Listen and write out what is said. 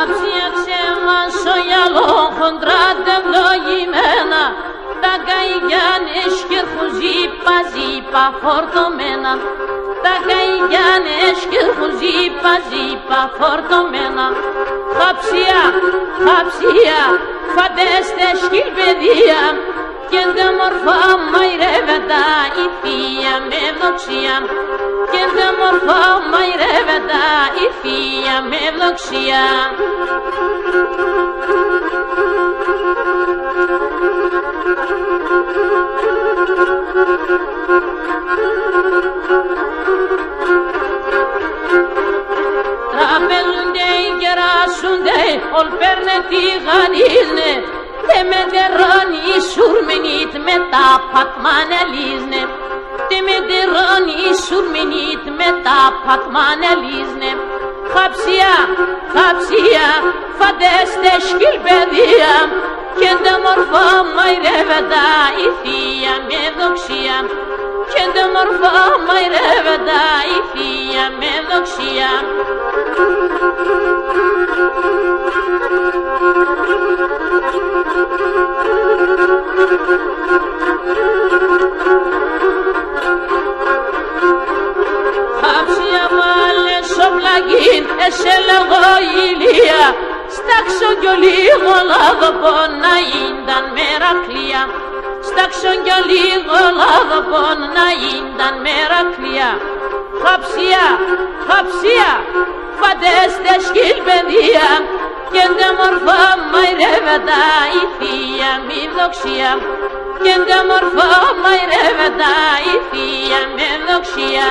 Χάψια ξέμασο γυαλό χοντρά τευλογημένα, τα καηγιάνες και έχουν ζήπα φορτωμένα, τα καηγιάνες και έχουν ζήπα φορτωμένα. Χάψια, φαντέστε σκυλπεδία, και ντε μορφά μαϊρεύεται η θεία με ευδοξία, και ντε μορφά μαϊρεύεται η θεία με ευδοξία. Τραπέζουνται, κεράσουνται, ολπέρνε τι γανίζνε, τε με τερώνει σουρμενίτ με τα πατμανελίζνε, τε με τερώνει σουρμενίτ με τα πατμανελίζνε. Χάψια, φαντέστε σκυλπεδία, και ντε μορφά μαϊρεύεται η θεία με ευδοξία, και ντε μορφά μαϊρεύεται η θεία με ευδοξία. Χάψια βάλε σοπλαγίν, εσέ λέγω ηλία, στάξω κι λίγο λάδοπο να ίνταν μερακλία, στάξω κι λίγο λάδοπο να ίνταν μερακλία. Χάψια, φαντέστε σκυλπεδία, και ντε μορφά μαϊρεύεται η θεία με ευδοξία, και ντε μορφά μαϊρεύεται η θεία με ευδοξία.